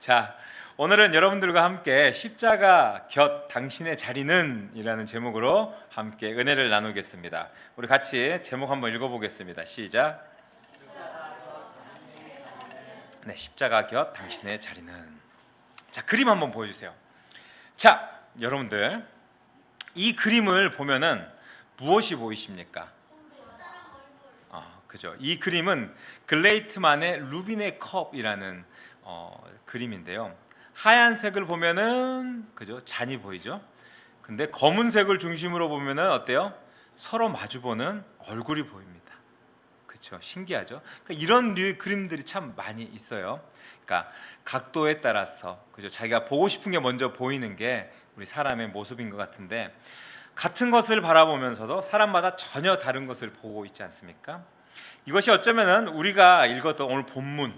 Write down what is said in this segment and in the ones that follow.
자, 오늘은 여러분들과 함께 십자가 곁 당신의 자리는 이라는 제목으로 함께 은혜를 나누겠습니다. 우리 같이 제목 한번 읽어보겠습니다. 시작. 네, 십자가 곁 당신의 자리는. 자, 그림 한번 보여주세요. 자, 여러분들 이 그림을 보면은 무엇이 보이십니까? 그죠? 이 그림은 글레이트만의 루빈의 컵이라는 그림인데요. 하얀색을 보면은 그죠? 잔이 보이죠? 근데 검은색을 중심으로 보면은 어때요? 서로 마주보는 얼굴이 보입니다. 그렇죠? 신기하죠? 그러니까 이런 류의 그림들이 참 많이 있어요. 그러니까 각도에 따라서 그죠? 자기가 보고 싶은 게 먼저 보이는 게 우리 사람의 모습인 것 같은데, 같은 것을 바라보면서도 사람마다 전혀 다른 것을 보고 있지 않습니까? 이것이 어쩌면은 우리가 읽었던 오늘 본문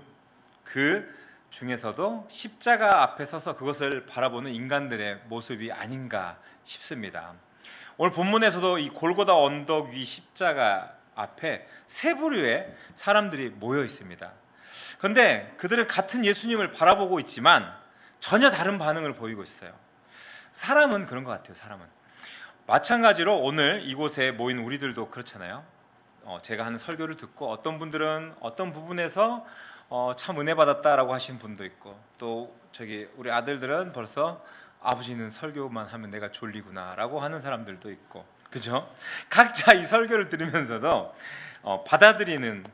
그 중에서도 십자가 앞에 서서 그것을 바라보는 인간들의 모습이 아닌가 싶습니다. 오늘 본문에서도 이 골고다 언덕 위 십자가 앞에 세 부류의 사람들이 모여 있습니다. 그런데 그들은 같은 예수님을 바라보고 있지만 전혀 다른 반응을 보이고 있어요. 사람은 그런 것 같아요. 사람은 마찬가지로 오늘 이곳에 모인 우리들도 그렇잖아요. 제가 하는 설교를 듣고 어떤 분들은 어떤 부분에서 참 은혜 받았다라고 하신 분도 있고, 또 우리 아들들은 벌써 아버지는 설교만 하면 내가 졸리구나라고 하는 사람들도 있고, 그죠? 각자 이 설교를 들으면서도 받아들이는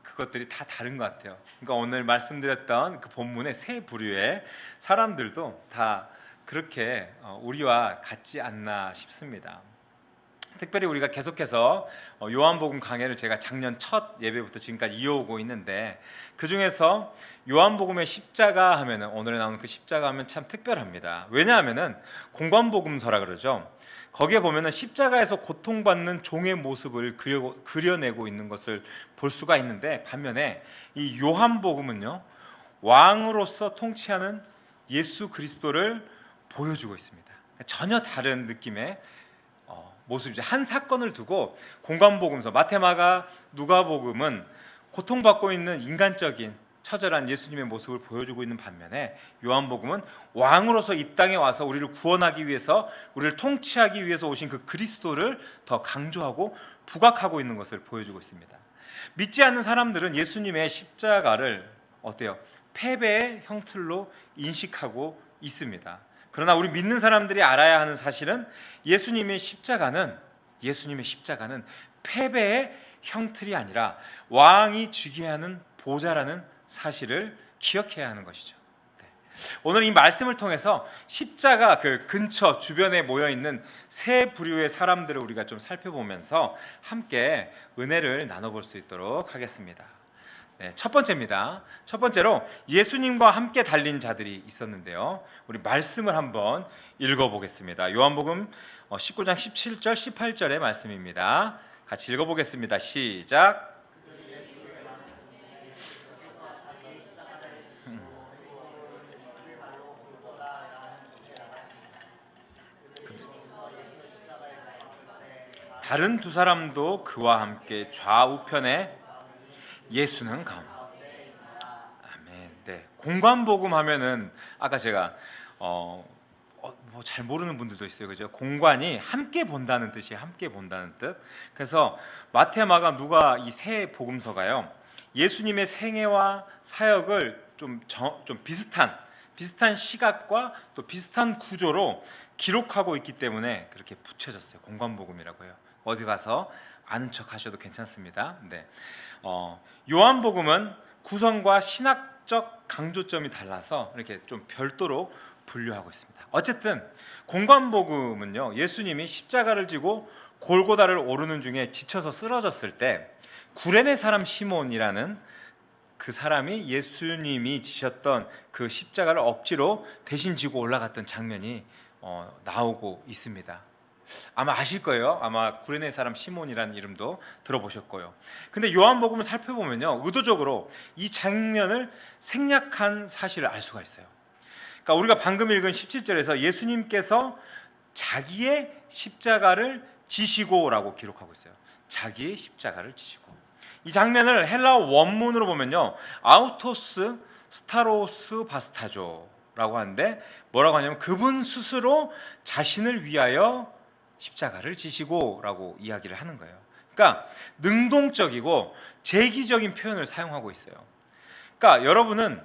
그것들이 다 다른 것 같아요. 그러니까 오늘 말씀드렸던 그 본문의 세 부류의 사람들도 다 그렇게 우리와 같지 않나 싶습니다. 특별히 우리가 계속해서 요한복음 강해를 제가 작년 첫 예배부터 지금까지 이어오고 있는데, 그 중에서 요한복음의 십자가 하면은, 오늘에 나오는 그 십자가 하면 참 특별합니다. 왜냐하면은 공관복음서라 그러죠. 거기에 보면은 십자가에서 고통받는 종의 모습을 그려내고 있는 것을 볼 수가 있는데, 반면에 이 요한복음은요, 왕으로서 통치하는 예수 그리스도를 보여주고 있습니다. 전혀 다른 느낌의 모습이죠. 한 사건을 두고 공관복음서 마태, 마가, 누가복음은 고통받고 있는 인간적인 처절한 예수님의 모습을 보여주고 있는 반면에, 요한복음은 왕으로서 이 땅에 와서 우리를 구원하기 위해서, 우리를 통치하기 위해서 오신 그 그리스도를 더 강조하고 부각하고 있는 것을 보여주고 있습니다. 믿지 않는 사람들은 예수님의 십자가를 어때요? 패배의 형틀로 인식하고 있습니다. 그러나 우리 믿는 사람들이 알아야 하는 사실은 예수님의 십자가는 패배의 형틀이 아니라 왕이 쥐게 하는 보좌라는 사실을 기억해야 하는 것이죠. 오늘 이 말씀을 통해서 십자가 그 근처 주변에 모여 있는 세 부류의 사람들을 우리가 좀 살펴보면서 함께 은혜를 나눠볼 수 있도록 하겠습니다. 첫 번째입니다. 첫 번째로 예수님과 함께 달린 자들이 있었는데요. 우리 말씀을 한번 읽어보겠습니다. 요한복음 19장 17절 18절의 말씀입니다. 같이 읽어보겠습니다. 시작. 다른 두 사람도 그와 함께 좌우편에 예수는 감. 아멘. 네. 공관복음 하면은 아까 제가 잘 모르는 분들도 있어요, 그죠? 공관이 함께 본다는 뜻이에요. 함께 본다는 뜻. 그래서 마태, 마가, 누가 이 세 복음서가요, 예수님의 생애와 사역을 좀 비슷한 시각과 또 비슷한 구조로 기록하고 있기 때문에 그렇게 붙여졌어요. 공관복음이라고 해요. 어디 가서 아는 척 하셔도 괜찮습니다. 네. 요한복음은 구성과 신학적 강조점이 달라서 이렇게 좀 별도로 분류하고 있습니다. 어쨌든 공관복음은요, 예수님이 십자가를 지고 골고다를 오르는 중에 지쳐서 쓰러졌을 때 구레네 사람 시몬이라는 그 사람이 예수님이 지셨던 그 십자가를 억지로 대신 지고 올라갔던 장면이 나오고 있습니다. 아마 아실 거예요. 아마 구레네 사람 시몬이라는 이름도 들어보셨고요. 근데 요한복음을 살펴보면요, 의도적으로 이 장면을 생략한 사실을 알 수가 있어요. 그러니까 우리가 방금 읽은 17절에서 예수님께서 자기의 십자가를 지시고라고 기록하고 있어요. 자기의 십자가를 지시고. 이 장면을 헬라어 원문으로 보면요, 아우토스 스타로스 바스타조라고 하는데 뭐라고 하냐면 그분 스스로 자신을 위하여 십자가를 지시고라고 이야기를 하는 거예요. 그러니까 능동적이고 재기적인 표현을 사용하고 있어요. 그러니까 여러분은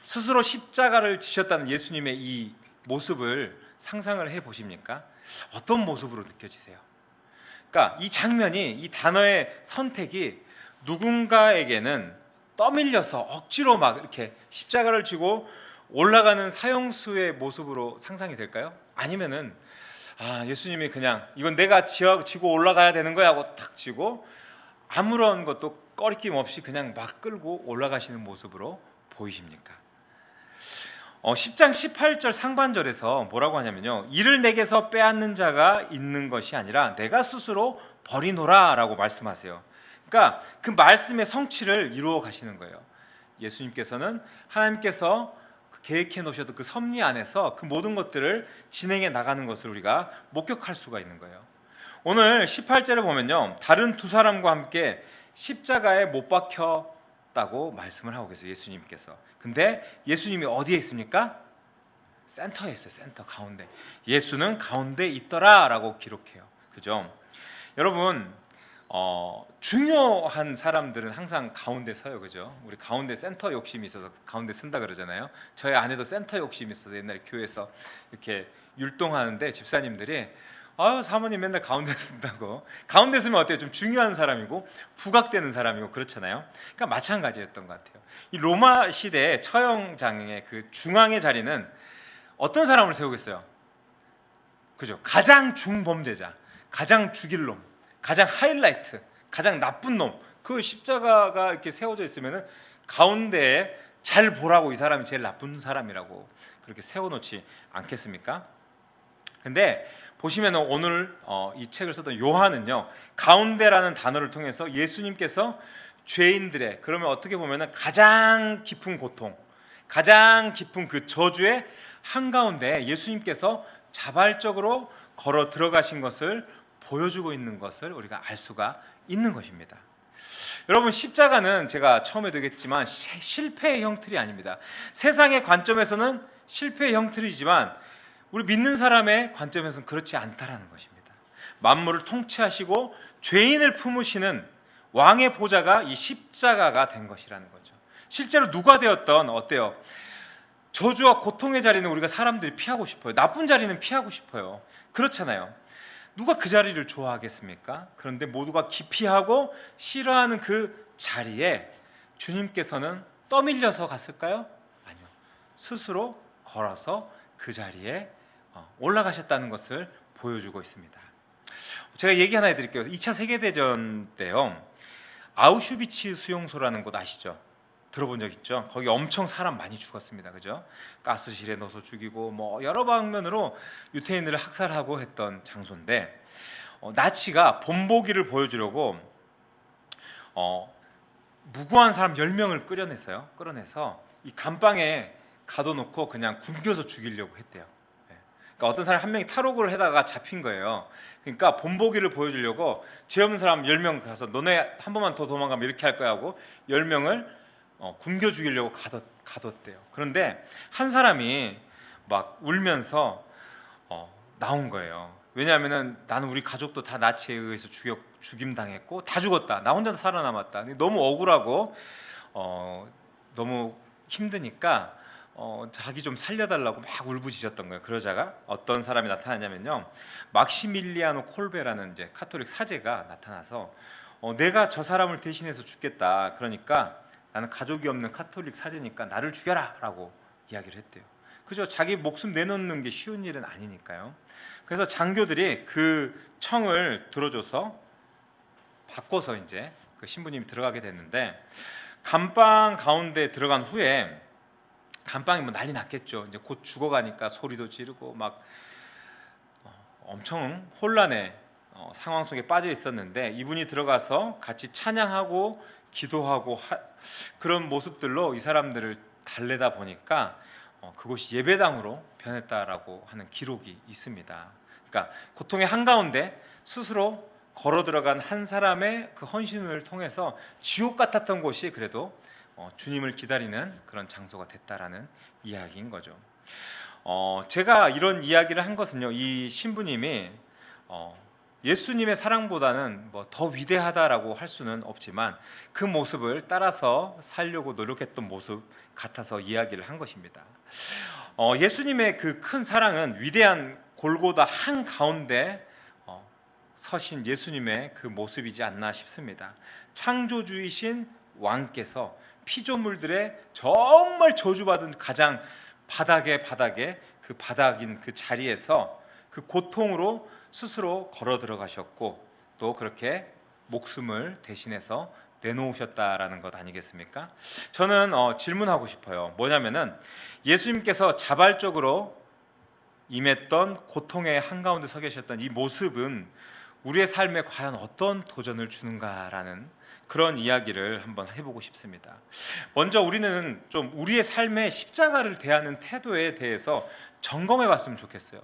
스스로 십자가를 지셨다는 예수님의 이 모습을 상상을 해 보십니까? 어떤 모습으로 느껴지세요? 그러니까 이 장면이, 이 단어의 선택이 누군가에게는 떠밀려서 억지로 막 이렇게 십자가를 지고 올라가는 사형수의 모습으로 상상이 될까요? 아니면은 예수님이 그냥 이건 내가 지고 올라가야 되는 거야 하고 탁 지고 아무런 것도 꺼리낌 없이 그냥 막 끌고 올라가시는 모습으로 보이십니까? 10장 18절 상반절에서 뭐라고 하냐면요, 이를 내게서 빼앗는 자가 있는 것이 아니라 내가 스스로 버리노라 라고 말씀하세요. 그러니까 그 말씀의 성취를 이루어 가시는 거예요. 예수님께서는 하나님께서 계획해 놓으셨던 그 섭리 안에서 그 모든 것들을 진행해 나가는 것을 우리가 목격할 수가 있는 거예요. 오늘 18절에 보면요, 다른 두 사람과 함께 십자가에 못 박혔다고 말씀을 하고 계세요, 예수님께서. 근데 예수님이 어디에 있습니까? 센터에 있어요. 센터 가운데. 예수는 가운데 있더라 라고 기록해요. 그죠? 여러분, 중요한 사람들은 항상 가운데 서요. 그죠? 우리 가운데 센터 욕심이 있어서 가운데 쓴다 그러잖아요. 저희 아내도 센터 욕심이 있어서 옛날에 교회에서 이렇게 율동하는데 집사님들이 사모님 맨날 가운데 쓴다고. 가운데 쓰면 어때요? 좀 중요한 사람이고 부각되는 사람이고 그렇잖아요. 그러니까 마찬가지였던 것 같아요. 이 로마 시대 처형장의 그 중앙의 자리는 어떤 사람을 세우겠어요? 그죠? 가장 중범죄자, 가장 죽일 놈, 가장 하이라이트, 가장 나쁜 놈. 그 십자가가 이렇게 세워져 있으면은 가운데에 잘 보라고, 이 사람이 제일 나쁜 사람이라고 그렇게 세워놓지 않겠습니까? 근데 보시면 오늘 이 책을 썼던 요한은요, 가운데라는 단어를 통해서 예수님께서 죄인들의, 그러면 어떻게 보면 가장 깊은 고통, 가장 깊은 그 저주의 한가운데 예수님께서 자발적으로 걸어 들어가신 것을 보여주고 있는 것을 우리가 알 수가 있는 것입니다. 여러분, 십자가는 제가 처음에도 얘기했지만 실패의 형틀이 아닙니다. 세상의 관점에서는 실패의 형틀이지만 우리 믿는 사람의 관점에서는 그렇지 않다라는 것입니다. 만물을 통치하시고 죄인을 품으시는 왕의 보좌가 이 십자가가 된 것이라는 거죠. 실제로 누가 되었던 어때요? 저주와 고통의 자리는 우리가 사람들이 피하고 싶어요. 나쁜 자리는 피하고 싶어요. 그렇잖아요. 누가 그 자리를 좋아하겠습니까? 그런데 모두가 기피하고 싫어하는 그 자리에 주님께서는 떠밀려서 갔을까요? 아니요. 스스로 걸어서 그 자리에 올라가셨다는 것을 보여주고 있습니다. 제가 얘기 하나 해드릴게요. 2차 세계대전 때요, 아우슈비츠 수용소라는 곳 아시죠? 들어본 적 있죠? 거기 엄청 사람 많이 죽었습니다. 그죠? 가스실에 넣어서 죽이고 뭐 여러 방면으로 유태인들을 학살하고 했던 장소인데, 나치가 본보기를 보여주려고 무고한 사람 10명을 끌어내서 이 감방에 가둬놓고 그냥 굶겨서 죽이려고 했대요. 그러니까 어떤 사람 한 명이 탈옥을 하다가 잡힌 거예요. 그러니까 본보기를 보여주려고 죄 없는 사람 10명 가서 너네 한 번만 더 도망가면 이렇게 할 거야 하고 10명을 굶겨 죽이려고 가뒀대요. 그런데 한 사람이 막 울면서 나온 거예요. 왜냐하면은 나는 우리 가족도 다 나치에 의해서 죽임당했고 다 죽었다. 나 혼자 살아남았다. 너무 억울하고 너무 힘드니까 자기 좀 살려달라고 막 울부짖었던 거예요. 그러자가 어떤 사람이 나타나냐면요, 막시밀리아노 콜베라는 이제 카톨릭 사제가 나타나서 내가 저 사람을 대신해서 죽겠다. 그러니까 나는 가족이 없는 카톨릭 사제니까 나를 죽여라라고 이야기를 했대요. 그죠? 자기 목숨 내놓는 게 쉬운 일은 아니니까요. 그래서 장교들이 그 청을 들어줘서 바꿔서 이제 그 신부님이 들어가게 됐는데, 감방 가운데 들어간 후에 감방이 뭐 난리 났겠죠. 이제 곧 죽어가니까 소리도 지르고 막 엄청 혼란의 상황 속에 빠져 있었는데, 이분이 들어가서 같이 찬양하고 기도하고 그런 모습들로 이 사람들을 달래다 보니까 그곳이 예배당으로 변했다라고 하는 기록이 있습니다. 그러니까 고통의 한가운데 스스로 걸어 들어간 한 사람의 그 헌신을 통해서 지옥 같았던 곳이 그래도 주님을 기다리는 그런 장소가 됐다라는 이야기인 거죠. 제가 이런 이야기를 한 것은요, 이 신부님이 예수님의 사랑보다는 뭐 더 위대하다라고 할 수는 없지만 그 모습을 따라서 살려고 노력했던 모습 같아서 이야기를 한 것입니다. 예수님의 그 큰 사랑은 위대한 골고다 한 가운데 서신 예수님의 그 모습이지 않나 싶습니다. 창조주이신 왕께서 피조물들의 정말 저주받은 가장 바닥의 그 바닥인 그 자리에서 그 고통으로 스스로 걸어 들어가셨고 또 그렇게 목숨을 대신해서 내놓으셨다라는 것 아니겠습니까? 저는 질문하고 싶어요. 뭐냐면은 예수님께서 자발적으로 임했던 고통의 한가운데 서 계셨던 이 모습은 우리의 삶에 과연 어떤 도전을 주는가라는 그런 이야기를 한번 해보고 싶습니다. 먼저 우리는 좀 우리의 삶에 십자가를 대하는 태도에 대해서 점검해 봤으면 좋겠어요.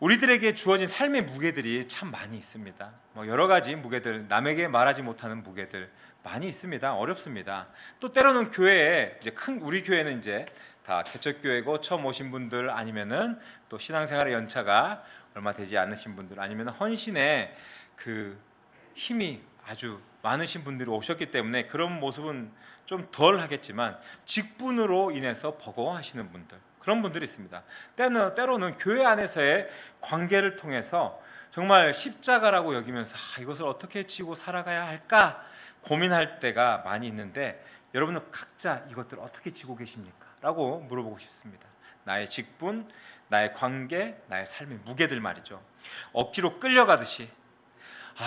우리들에게 주어진 삶의 무게들이 참 많이 있습니다. 여러 가지 무게들, 남에게 말하지 못하는 무게들 많이 있습니다. 어렵습니다. 또 때로는 교회에 이제 우리 교회는 이제 다 개척교회고 처음 오신 분들 아니면은 또 신앙생활의 연차가 얼마 되지 않으신 분들 아니면 헌신의 그 힘이 아주 많으신 분들이 오셨기 때문에 그런 모습은 좀 덜 하겠지만 직분으로 인해서 버거워하시는 분들, 그런 분들이 있습니다. 때로는 교회 안에서의 관계를 통해서 정말 십자가라고 여기면서 이것을 어떻게 지고 살아가야 할까 고민할 때가 많이 있는데 여러분은 각자 이것들 어떻게 지고 계십니까? 라고 물어보고 싶습니다. 나의 직분, 나의 관계, 나의 삶의 무게들 말이죠. 억지로 끌려가듯이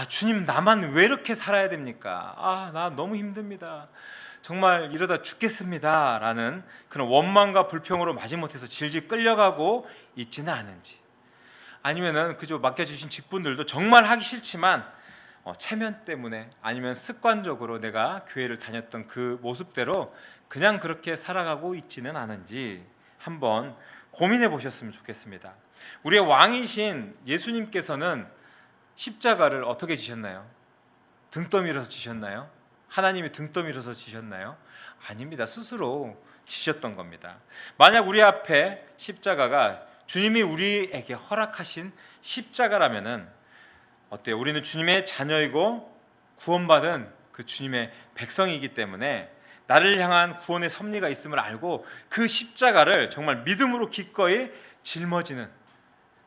주님 나만 왜 이렇게 살아야 됩니까? 나 너무 힘듭니다. 정말 이러다 죽겠습니다 라는 그런 원망과 불평으로 마지못해서 질질 끌려가고 있지는 않은지, 아니면은 그저 맡겨주신 직분들도 정말 하기 싫지만 체면 때문에 아니면 습관적으로 내가 교회를 다녔던 그 모습대로 그냥 그렇게 살아가고 있지는 않은지 한번 고민해 보셨으면 좋겠습니다. 우리의 왕이신 예수님께서는 십자가를 어떻게 지셨나요? 등 떠밀어서 지셨나요? 하나님이 등 떠밀어서 지셨나요? 아닙니다. 스스로 지셨던 겁니다. 만약 우리 앞에 십자가가 주님이 우리에게 허락하신 십자가라면은 어때요? 우리는 주님의 자녀이고 구원받은 그 주님의 백성이기 때문에 나를 향한 구원의 섭리가 있음을 알고 그 십자가를 정말 믿음으로 기꺼이 짊어지는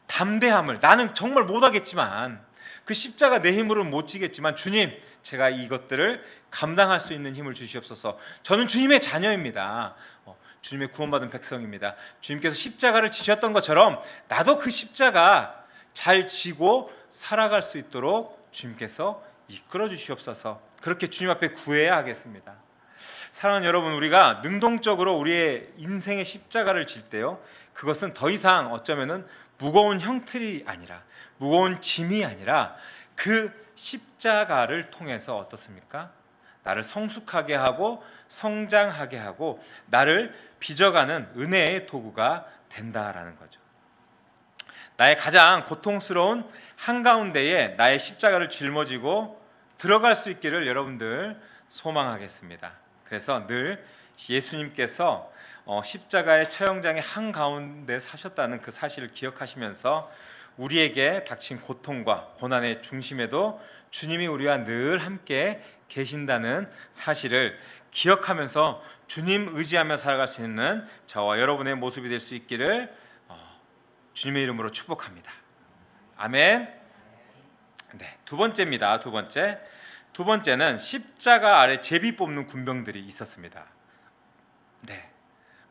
담대함을, 나는 정말 못하겠지만 그 십자가 내 힘으로는 못 지겠지만 주님, 제가 이것들을 감당할 수 있는 힘을 주시옵소서. 저는 주님의 자녀입니다. 주님의 구원받은 백성입니다. 주님께서 십자가를 지셨던 것처럼 나도 그 십자가 잘 지고 살아갈 수 있도록 주님께서 이끌어 주시옵소서. 그렇게 주님 앞에 구해야 하겠습니다. 사랑하는 여러분, 우리가 능동적으로 우리의 인생의 십자가를 질 때요, 그것은 더 이상 어쩌면은 무거운 형틀이 아니라, 무거운 짐이 아니라 그 십자가를 통해서 어떻습니까? 나를 성숙하게 하고 성장하게 하고 나를 빚어가는 은혜의 도구가 된다라는 거죠. 나의 가장 고통스러운 한가운데에 나의 십자가를 짊어지고 들어갈 수 있기를 여러분들 소망하겠습니다. 그래서 늘 예수님께서 십자가의 처형장의 한가운데 사셨다는 그 사실을 기억하시면서 우리에게 닥친 고통과 고난의 중심에도 주님이 우리와 늘 함께 계신다는 사실을 기억하면서 주님 의지하며 살아갈 수 있는 저와 여러분의 모습이 될 수 있기를 주님의 이름으로 축복합니다. 아멘. 네, 두 번째입니다. 두 번째는 십자가 아래 제비 뽑는 군병들이 있었습니다. 네,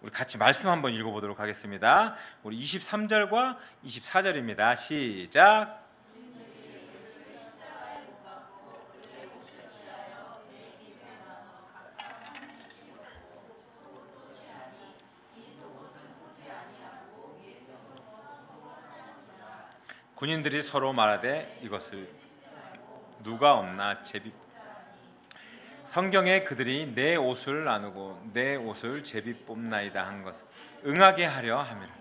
우리 같이 말씀 한번 읽어보도록 하겠습니다. 우리 23절과 24절입니다. 시작. 군인들이 서로 말하되 이것을 누가 없나 제비. 성경에 그들이 내 옷을 나누고 내 옷을 제비 뽑나이다 한 것을 응하게 하려 함이라.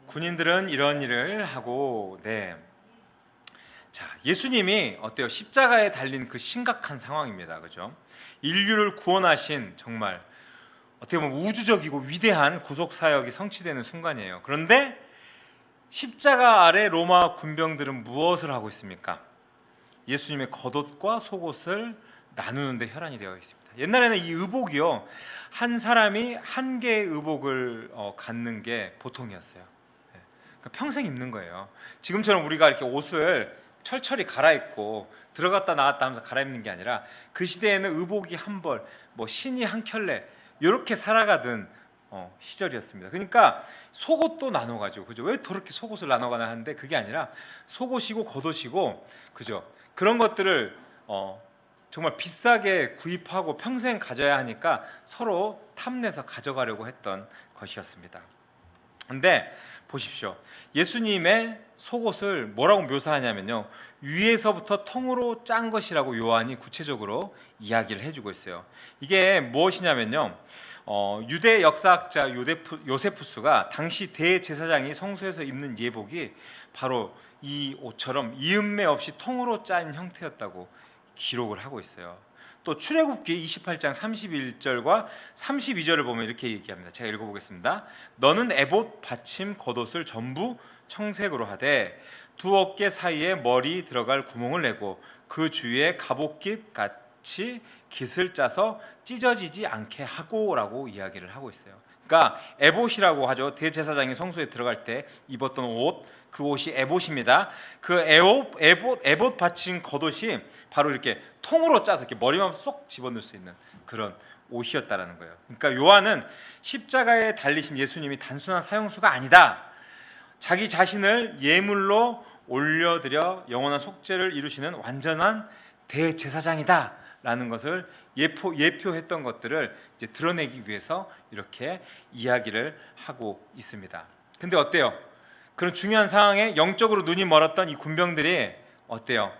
군인들은 이런 일을 하고 자, 예수님이 어때요? 십자가에 달린 그 심각한 상황입니다. 그죠? 인류를 구원하신 정말 어떻게 보면 우주적이고 위대한 구속 사역이 성취되는 순간이에요. 그런데 십자가 아래 로마 군병들은 무엇을 하고 있습니까? 예수님의 겉옷과 속옷을 나누는 데 혈안이 되어 있습니다. 옛날에는 이 의복이요, 한 사람이 한 개의 의복을 갖는 게 보통이었어요. 그러니까 평생 입는 거예요. 지금처럼 우리가 이렇게 옷을 철철이 갈아입고 들어갔다 나왔다 하면서 갈아입는 게 아니라 그 시대에는 의복이 한 벌, 뭐 신이 한 켤레 이렇게 살아가던 시절이었습니다. 그러니까 속옷도 나눠가지고, 그죠? 왜 저렇게 속옷을 나눠가나 하는데 그게 아니라 속옷이고 겉옷이고, 그죠? 그런 것들을 정말 비싸게 구입하고 평생 가져야 하니까 서로 탐내서 가져가려고 했던 것이었습니다. 근데 보십시오. 예수님의 속옷을 뭐라고 묘사하냐면요, 위에서부터 통으로 짠 것이라고 요한이 구체적으로 이야기를 해주고 있어요. 이게 무엇이냐면요, 유대 역사학자 요세푸스가 당시 대제사장이 성소에서 입는 예복이 바로 이 옷처럼 이음매 없이 통으로 짠 형태였다고 기록을 하고 있어요. 또 출애굽기 28장 31절과 32절을 보면 이렇게 얘기합니다. 제가 읽어보겠습니다. 너는 에봇 받침 겉옷을 전부 청색으로 하되 두 어깨 사이에 머리 들어갈 구멍을 내고 그 주위에 갑옷깃 같이 깃을 짜서 찢어지지 않게 하고라고 이야기를 하고 있어요. 그러니까 에봇이라고 하죠. 대제사장이 성소에 들어갈 때 입었던 옷, 그 옷이 에봇입니다. 그 에봇 받친 겉옷이 바로 이렇게 통으로 짜서 이렇게 머리만 쏙 집어넣을 수 있는 그런 옷이었다라는 거예요. 그러니까 요한은 십자가에 달리신 예수님이 단순한 사형수가 아니다, 자기 자신을 예물로 올려드려 영원한 속죄를 이루시는 완전한 대제사장이다 라는 것을 예표했던 것들을 이제 드러내기 위해서 이렇게 이야기를 하고 있습니다. 근데 어때요? 그런 중요한 상황에 영적으로 눈이 멀었던 이 군병들이 어때요?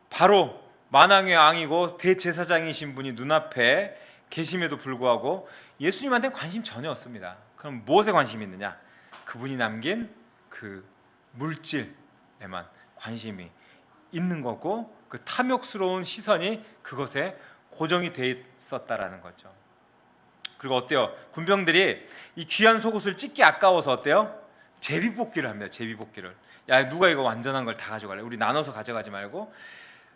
바로 만왕의 왕이고 대제사장이신 분이 눈앞에 계심에도 불구하고 예수님한테 관심 전혀 없습니다. 그럼 무엇에 관심이 있느냐? 그분이 남긴 그 물질에만 관심이 있는 거고, 그 탐욕스러운 시선이 그것에 고정이 돼 있었다라는 거죠. 그리고 어때요? 군병들이 이 귀한 속옷을 찢기 아까워서 어때요? 제비뽑기를 합니다. 제비뽑기를. 야, 누가 이거 완전한 걸 다 가져갈래? 우리 나눠서 가져가지 말고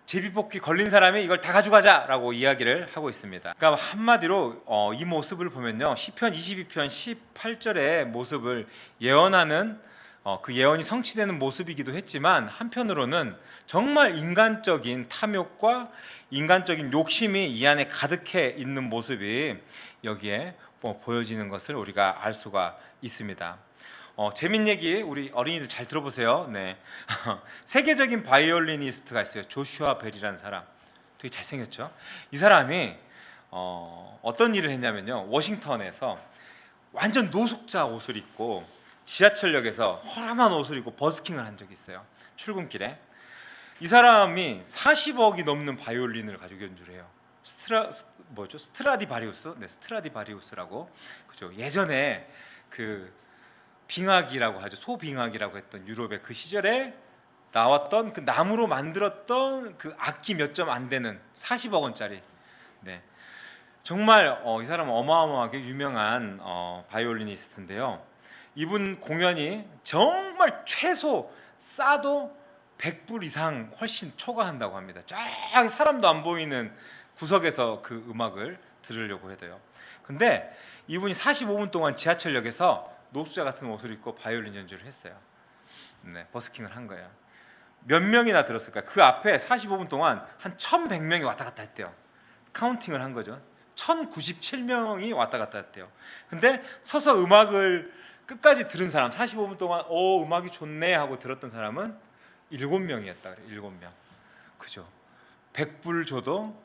제비뽑기 걸린 사람이 이걸 다 가져가자라고 이야기를 하고 있습니다. 그러니까 한마디로 이 모습을 보면요, 시편 22편 18절의 모습을 예언하는 그 예언이 성취되는 모습이기도 했지만, 한편으로는 정말 인간적인 탐욕과 인간적인 욕심이 이 안에 가득해 있는 모습이 여기에 보여지는 것을 우리가 알 수가 있습니다. 재밌는 얘기 우리 어린이들 잘 들어보세요. 네. 세계적인 바이올리니스트가 있어요. 조슈아 벨이라는 사람. 되게 잘생겼죠. 이 사람이 어떤 일을 했냐면요, 워싱턴에서 완전 노숙자 옷을 입고 지하철역에서 허름한 옷을 입고 버스킹을 한 적이 있어요. 출근길에. 이 사람이 40억이 넘는 바이올린을 가지고 연주를 해요. 스트라디바리우스? 네, 스트라디바리우스라고. 그죠? 예전에 그 빙하기라고 하죠. 소빙하기라고 했던 유럽의 그 시절에 나왔던 그 나무로 만들었던 그 악기 몇 점 안 되는 40억 원짜리. 네. 정말 이 사람은 어마어마하게 유명한 바이올리니스트인데요. 이분 공연이 정말 최소 싸도 100불 이상 훨씬 초과한다고 합니다. 쫙 사람도 안 보이는 구석에서 그 음악을 들으려고 해도요. 근데 이분이 45분 동안 지하철역에서 노숙자 같은 옷을 입고 바이올린 연주를 했어요. 네, 버스킹을 한 거예요. 몇 명이나 들었을까요? 그 앞에 45분 동안 한 1100명이 왔다 갔다 했대요. 카운팅을 한 거죠. 1097명이 왔다 갔다 했대요. 근데 서서 음악을 끝까지 들은 사람, 45분 동안 음악이 좋네 하고 들었던 사람은 7명이었다 그래요. 7명. 그죠? 100불 줘도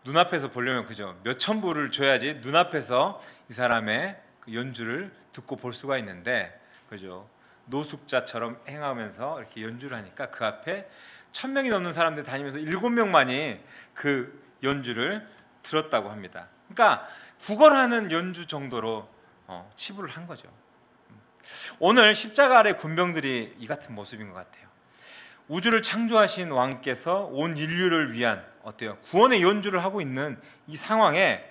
눈앞에서 보려면, 그죠? 몇천 불을 줘야지 눈앞에서 이 사람의 그 연주를 듣고 볼 수가 있는데, 그죠? 노숙자처럼 행하면서 이렇게 연주를 하니까 그 앞에 1000명이 넘는 사람들 다니면서 7명만이 그 연주를 들었다고 합니다. 그러니까 구걸하는 연주 정도로 치부를 한 거죠. 오늘 십자가 아래 군병들이 이 같은 모습인 것 같아요. 우주를 창조하신 왕께서 온 인류를 위한 어때요? 구원의 연주를 하고 있는 이 상황에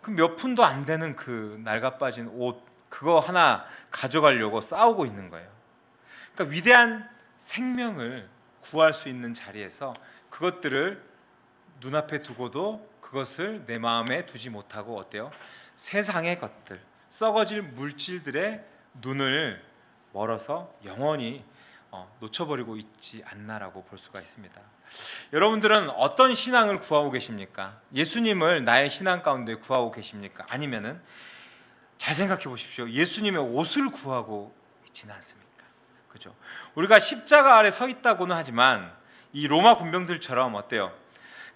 그 몇 푼도 안 되는 그 낡아빠진 옷 그거 하나 가져가려고 싸우고 있는 거예요. 그러니까 위대한 생명을 구할 수 있는 자리에서 그것들을 눈앞에 두고도 그것을 내 마음에 두지 못하고 어때요? 세상의 것들, 썩어질 물질들의 눈을 멀어서 영원히 놓쳐버리고 있지 않나라고 볼 수가 있습니다. 여러분들은 어떤 신앙을 구하고 계십니까? 예수님을 나의 신앙 가운데 구하고 계십니까? 아니면은 잘 생각해 보십시오. 예수님의 옷을 구하고 있지는 않습니까? 그죠? 우리가 십자가 아래 서 있다고는 하지만 이 로마 군병들처럼 어때요?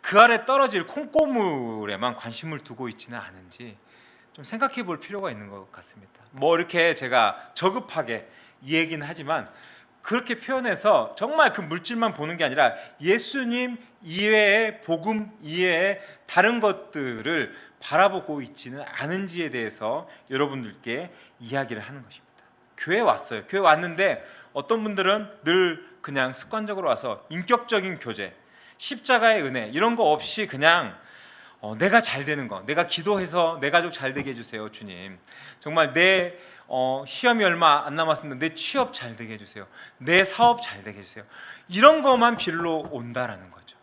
그 아래 떨어질 콩고물에만 관심을 두고 있지는 않은지 좀 생각해 볼 필요가 있는 것 같습니다. 뭐 이렇게 제가 저급하게 이 얘기는 하지만 그렇게 표현해서 정말 그 물질만 보는 게 아니라 예수님 이외의 복음 이외의 다른 것들을 바라보고 있지는 않은지에 대해서 여러분들께 이야기를 하는 것입니다. 교회 왔어요. 교회 왔는데 어떤 분들은 늘 그냥 습관적으로 와서 인격적인 교제, 십자가의 은혜 이런 거 없이 그냥 내가 잘 되는 거, 내가 기도해서 내 가족 잘 되게 해주세요, 주님. 정말 내 시험이 얼마 안 남았습니다. 내 취업 잘 되게 해주세요. 내 사업 잘 되게 해주세요. 이런 것만 빌러 온다라는 거죠.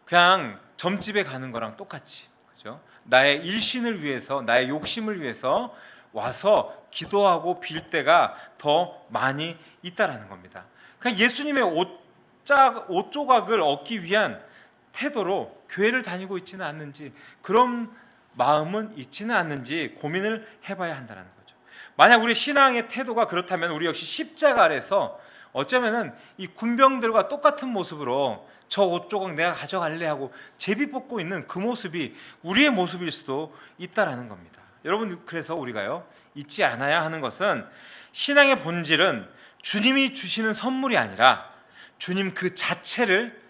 그냥 점집에 가는 거랑 똑같이, 그죠? 나의 일신을 위해서, 나의 욕심을 위해서 와서 기도하고 빌 때가 더 많이 있다라는 겁니다. 그냥 예수님의 옷 조각을 얻기 위한 태도로 교회를 다니고 있지는 않는지, 그런 마음은 있지는 않는지 고민을 해봐야 한다는 거죠. 만약 우리 신앙의 태도가 그렇다면 우리 역시 십자가 아래서 어쩌면은 이 군병들과 똑같은 모습으로 저 옷 조각 내가 가져갈래 하고 제비 뽑고 있는 그 모습이 우리의 모습일 수도 있다라는 겁니다. 여러분, 그래서 우리가요 잊지 않아야 하는 것은 신앙의 본질은 주님이 주시는 선물이 아니라 주님 그 자체를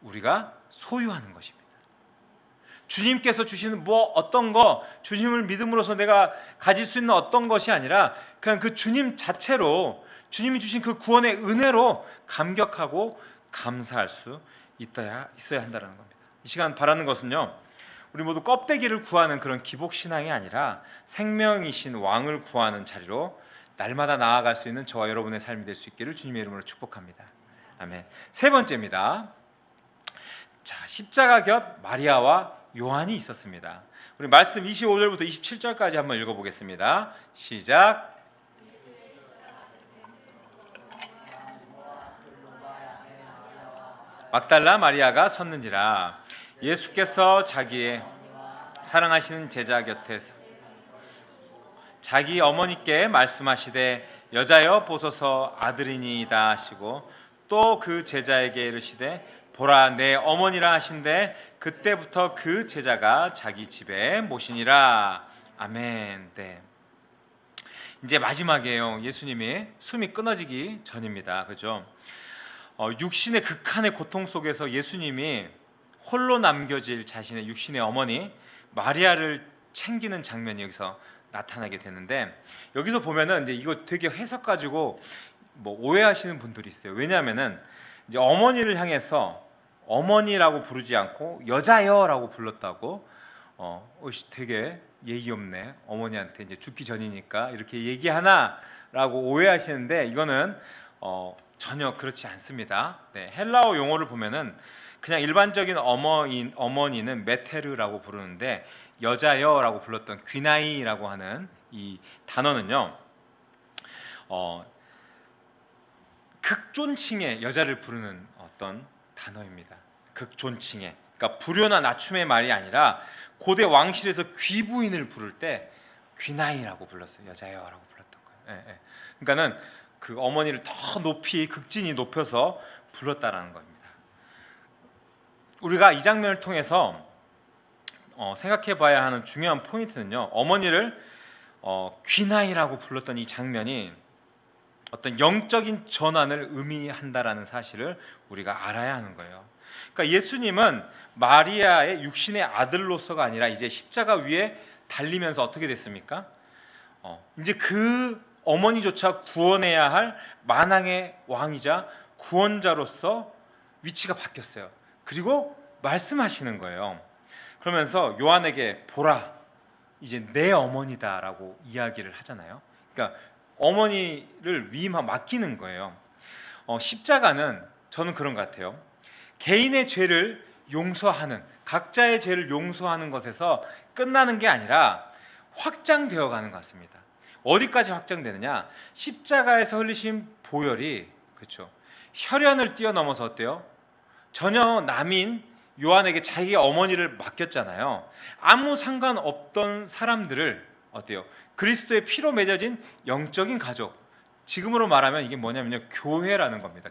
우리가 소유하는 것입니다. 주님께서 주시는 어떤 거, 주님을 믿음으로써 내가 가질 수 있는 어떤 것이 아니라 그냥 그 주님 자체로, 주님이 주신 그 구원의 은혜로 감격하고 감사할 수 있어야 한다는 겁니다. 이 시간 바라는 것은요, 우리 모두 껍데기를 구하는 그런 기복신앙이 아니라 생명이신 왕을 구하는 자리로 날마다 나아갈 수 있는 저와 여러분의 삶이 될 수 있기를 주님의 이름으로 축복합니다. 아멘. 세 번째입니다. 자, 십자가 곁 마리아와 요한이 있었습니다. 우리 말씀 25절부터 27절까지 한번 읽어보겠습니다. 시작. 막달라 마리아가 섰는지라 예수께서 자기의 사랑하시는 제자 곁에서 자기 어머니께 말씀하시되 여자여 보소서 아들이니이다 하시고 또 그 제자에게 이르시되 보라 내 어머니라 하신대 그때부터 그 제자가 자기 집에 모시니라. 아멘. 네. 이제 마지막이에요. 예수님이 숨이 끊어지기 전입니다. 그죠? 육신의 극한의 고통 속에서 예수님이 홀로 남겨질 자신의 육신의 어머니 마리아를 챙기는 장면이 여기서 나타나게 되는데, 여기서 보면은 이제 이거 되게 해석 가지고 오해하시는 분들이 있어요. 왜냐하면은 이제 어머니를 향해서 어머니라고 부르지 않고 여자여라고 불렀다고 되게 예의 없네, 어머니한테 이제 죽기 전이니까 이렇게 얘기하나라고 오해하시는데, 이거는 전혀 그렇지 않습니다. 네, 헬라어 용어를 보면은 그냥 일반적인 어머니는 메테르라고 부르는데 여자여라고 불렀던 귀나이라고 하는 이 단어는요, 극존칭의 여자를 부르는 어떤 단어입니다. 극존칭의, 그러니까 불효나 낮춤의 말이 아니라 고대 왕실에서 귀부인을 부를 때 귀나이라고 불렀어요. 여자여라고 불렀던 거예요. 예, 예. 그러니까는 그 어머니를 더 높이, 극진히 높여서 불렀다라는 겁니다. 우리가 이 장면을 통해서 생각해봐야 하는 중요한 포인트는요, 어머니를 귀나이라고 불렀던 이 장면이 어떤 영적인 전환을 의미한다라는 사실을 우리가 알아야 하는 거예요. 그러니까 예수님은 마리아의 육신의 아들로서가 아니라 이제 십자가 위에 달리면서 어떻게 됐습니까? 이제 그 어머니조차 구원해야 할 만왕의 왕이자 구원자로서 위치가 바뀌었어요. 그리고 말씀하시는 거예요. 그러면서 요한에게 보라, 이제 내 어머니다라고 이야기를 하잖아요. 그러니까 어머니를 맡기는 거예요. 십자가는 저는 그런 것 같아요. 개인의 죄를 용서하는, 각자의 죄를 용서하는 것에서 끝나는 게 아니라 확장되어 가는 것 같습니다. 어디까지 확장되느냐? 십자가에서 흘리신 보혈이, 그렇죠, 혈연을 뛰어넘어서 어때요? 전혀 남인 요한에게 자기의 어머니를 맡겼잖아요. 아무 상관없던 사람들을 어때요? 그리스도의 피로 맺어진 영적인 가족, 지금으로 말하면 이게 뭐냐면요, 교회라는 겁니다.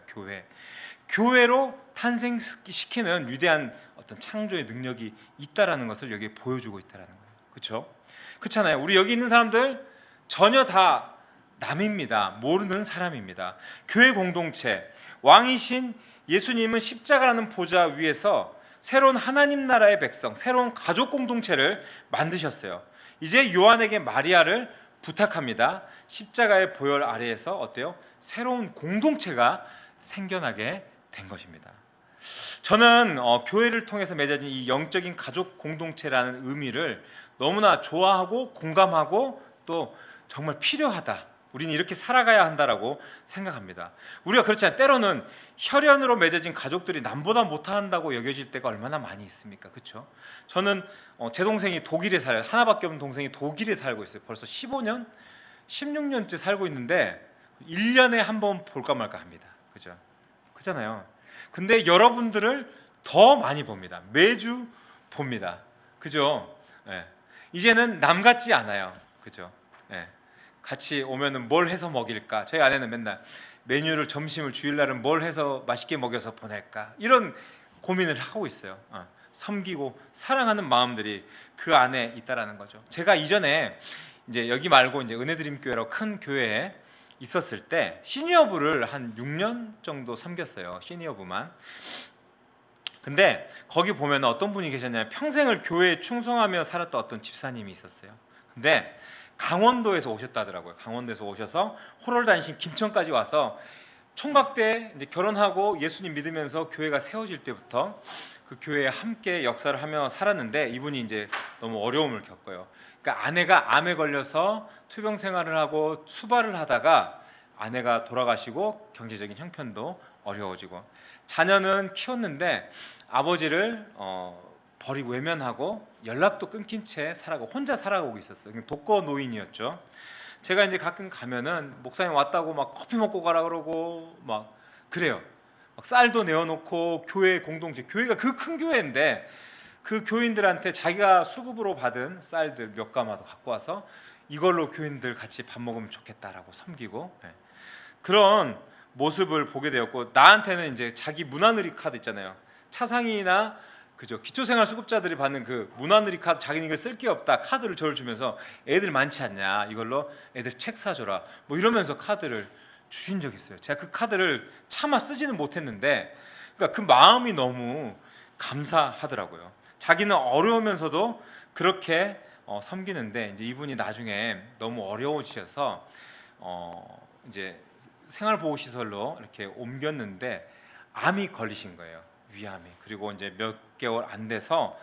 교회로 탄생시키는 위대한 어떤 창조의 능력이 있다라는 것을 여기에 보여주고 있다라는 거예요. 그렇죠? 그렇잖아요. 우리 여기 있는 사람들 전혀 다 남입니다. 모르는 사람입니다. 교회 공동체, 왕이신 예수님은 십자가라는 보좌 위에서 새로운 하나님 나라의 백성, 새로운 가족 공동체를 만드셨어요. 이제 요한에게 마리아를 부탁합니다. 십자가의 보혈 아래에서 어때요? 새로운 공동체가 생겨나게 된 것입니다. 저는 교회를 통해서 맺어진 이 영적인 가족 공동체라는 의미를 너무나 좋아하고 공감하고 또 정말 필요하다, 우리는 이렇게 살아가야 한다라고 생각합니다. 우리가 그렇잖아요. 때로는 혈연으로 맺어진 가족들이 남보다 못한다고 여겨질 때가 얼마나 많이 있습니까? 그렇죠? 저는 제 동생이 독일에 살아요. 하나밖에 없는 동생이 독일에 살고 있어요. 벌써 15년, 16년째 살고 있는데 1년에 한 번 볼까 말까 합니다. 그죠? 그렇잖아요. 근데 여러분들을 더 많이 봅니다. 매주 봅니다. 그죠? 네. 이제는 남 같지 않아요. 그죠? 네. 같이 오면은 뭘 해서 먹일까? 저희 아내는 맨날 메뉴를, 점심을, 주일날은 뭘 해서 맛있게 먹여서 보낼까? 이런 고민을 하고 있어요. 섬기고 사랑하는 마음들이 그 안에 있다라는 거죠. 제가 이전에 이제 여기 말고 이제 은혜드림교회라고 큰 교회에 있었을 때 시니어부를 한 6년 정도 섬겼어요. 시니어부만. 근데 거기 보면 어떤 분이 계셨냐면 평생을 교회에 충성하며 살았던 어떤 집사님이 있었어요. 근데 강원도에서 오셨다더라고요. 강원도에서 오셔서 호롤단신 김천까지 와서 총각 때 이제 결혼하고 예수님 믿으면서 교회가 세워질 때부터 그 교회에 함께 역사를 하며 살았는데 이분이 이제 너무 어려움을 겪어요. 그러니까 아내가 암에 걸려서 투병 생활을 하고 수발을 하다가 아내가 돌아가시고 경제적인 형편도 어려워지고 자녀는 키웠는데 아버지를 버리고 외면하고 연락도 끊긴 채 살아가고 혼자 살아가고 있었어요. 독거 노인이었죠. 제가 이제 가끔 가면은 목사님 왔다고 막 커피 먹고 가라 그러고 막 그래요. 막 쌀도 내어놓고 교회 공동체, 교회가 그 큰 교회인데 그 교인들한테 자기가 수급으로 받은 쌀들 몇 가마도 갖고 와서 이걸로 교인들 같이 밥 먹으면 좋겠다라고 섬기고, 그런 모습을 보게 되었고, 나한테는 이제 자기 문화누리 카드 있잖아요. 차상위나 그죠, 기초생활수급자들이 받는 그 문화누리 카드, 자기는 이걸 쓸 게 없다 카드를 저를 주면서 애들 많지 않냐, 이걸로 애들 책 사줘라 뭐 이러면서 카드를 주신 적이 있어요. 제가 그 카드를 차마 쓰지는 못했는데 그러니까 그 마음이 너무 감사하더라고요. 자기는 어려우면서도 그렇게 섬기는데 이제 이분이 나중에 너무 어려워지셔서 이제 생활보호시설로 이렇게 옮겼는데 암이 걸리신 거예요. 위암이. 그리고 이제 몇 개월 안 돼서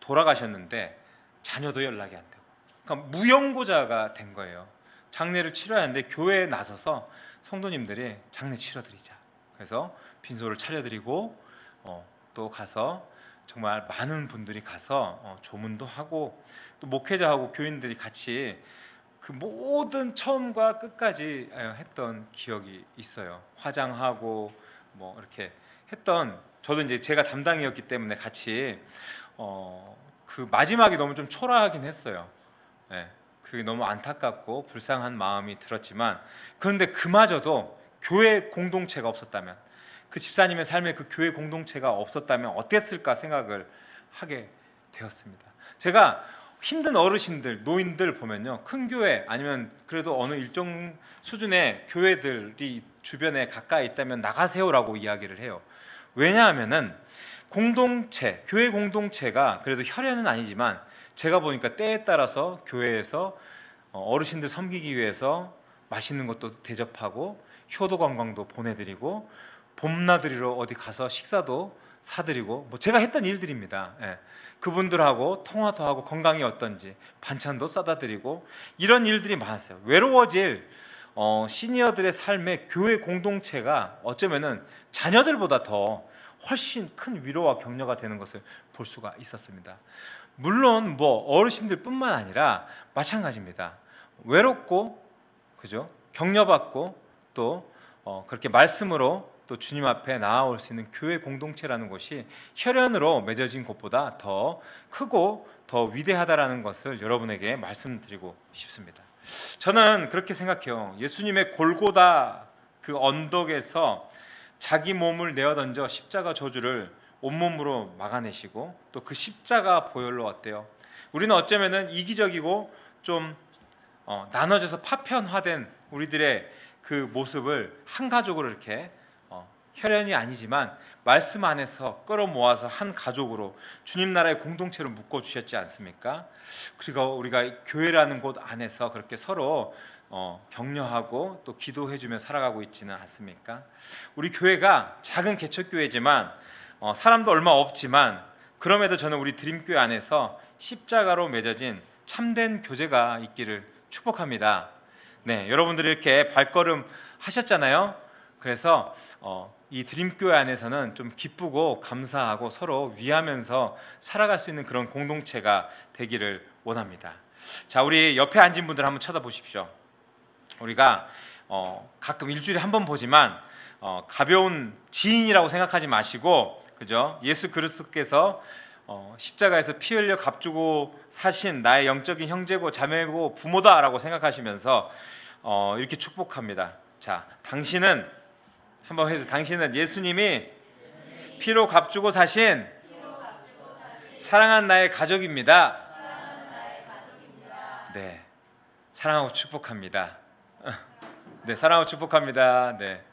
돌아가셨는데 자녀도 연락이 안 되고, 그러니까 무용고자가 된 거예요. 장례를 치러야 하는데 교회에 나서서 성도님들이 장례 치러드리자. 그래서 빈소를 차려드리고 또 가서 정말 많은 분들이 가서 조문도 하고 또 목회자하고 교인들이 같이 그 모든 처음과 끝까지 했던 기억이 있어요. 화장하고 뭐 이렇게 했던, 저도 이제 제가 담당이었기 때문에 같이 그 마지막이 너무 좀 초라하긴 했어요. 그게 너무 안타깝고 불쌍한 마음이 들었지만, 그런데 그마저도 교회 공동체가 없었다면, 그 집사님의 삶에 그 교회 공동체가 없었다면 어땠을까 생각을 하게 되었습니다. 제가 힘든 어르신들, 노인들 보면요, 큰 교회 아니면 그래도 어느 일정 수준의 교회들이 주변에 가까이 있다면 나가세요라고 이야기를 해요. 왜냐하면은 공동체, 교회 공동체가 그래도 혈연은 아니지만 제가 보니까 때에 따라서 교회에서 어르신들 섬기기 위해서 맛있는 것도 대접하고 효도 관광도 보내드리고 봄나들이로 어디 가서 식사도 사드리고 뭐 제가 했던 일들입니다. 예. 그분들하고 통화도 하고 건강이 어떤지 반찬도 싸다 드리고 이런 일들이 많았어요. 외로워질 시니어들의 삶의 교회 공동체가 어쩌면은 자녀들보다 더 훨씬 큰 위로와 격려가 되는 것을 볼 수가 있었습니다. 물론 뭐 어르신들뿐만 아니라 마찬가지입니다. 외롭고 그죠? 격려받고 또 그렇게 말씀으로 또 주님 앞에 나아올 수 있는 교회 공동체라는 것이 혈연으로 맺어진 것보다 더 크고 더 위대하다라는 것을 여러분에게 말씀드리고 싶습니다. 저는 그렇게 생각해요. 예수님의 골고다 그 언덕에서 자기 몸을 내어던져 십자가 저주를 온몸으로 막아내시고 또 그 십자가 보혈로 어때요? 우리는 어쩌면은 이기적이고 좀 나눠져서 파편화된 우리들의 그 모습을 한 가족으로 이렇게 혈연이 아니지만 말씀 안에서 끌어모아서 한 가족으로 주님 나라의 공동체로 묶어 주셨지 않습니까? 그리고 우리가 교회라는 곳 안에서 그렇게 서로 격려하고 또 기도해주며 살아가고 있지는 않습니까? 우리 교회가 작은 개척교회지만 사람도 얼마 없지만 그럼에도 저는 우리 드림교회 안에서 십자가로 맺어진 참된 교제가 있기를 축복합니다. 네, 여러분들이 이렇게 발걸음 하셨잖아요. 그래서 이 드림교회 안에서는 좀 기쁘고 감사하고 서로 위하면서 살아갈 수 있는 그런 공동체가 되기를 원합니다. 자, 우리 옆에 앉은 분들 한번 쳐다보십시오. 우리가 가끔 일주일에 한 번 보지만 가벼운 지인이라고 생각하지 마시고, 그죠? 예수 그리스도께서 십자가에서 피 흘려 값주고 사신 나의 영적인 형제고 자매고 부모다라고 생각하시면서 이렇게 축복합니다. 자, 당신은 한번 해서 당신은 예수님이 피로 값주고 사신 사랑한 나의 가족입니다. 네, 사랑하고 축복합니다. 네, 사랑하고 축복합니다. 네,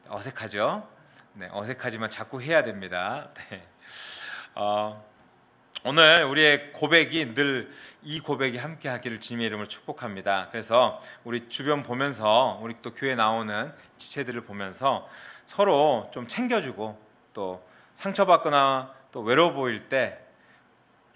어색하죠? 네, 어색하지만 자꾸 해야 됩니다. 네. 오늘 우리의 고백이 늘 이 고백이 함께하기를 주님의 이름으로 축복합니다. 그래서 우리 주변 보면서 우리 또 교회 나오는 지체들을 보면서 서로 좀 챙겨주고 또 상처받거나 또 외로워 보일 때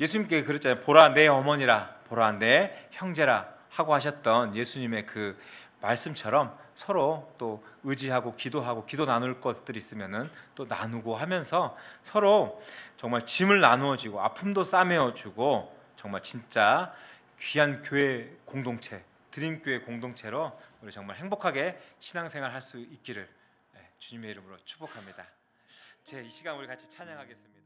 예수님께 그랬잖아요. 보라 내 어머니라, 보라 내 형제라 하고 하셨던 예수님의 그 말씀처럼 서로 또 의지하고 기도하고 기도 나눌 것들 있으면은 또 나누고 하면서 서로 정말 짐을 나누어지고 아픔도 싸매어주고 정말 진짜 귀한 교회 공동체, 드림교회 공동체로 우리 정말 행복하게 신앙생활 할 수 있기를 주님의 이름으로 축복합니다. 이 시간 우리 같이 찬양하겠습니다.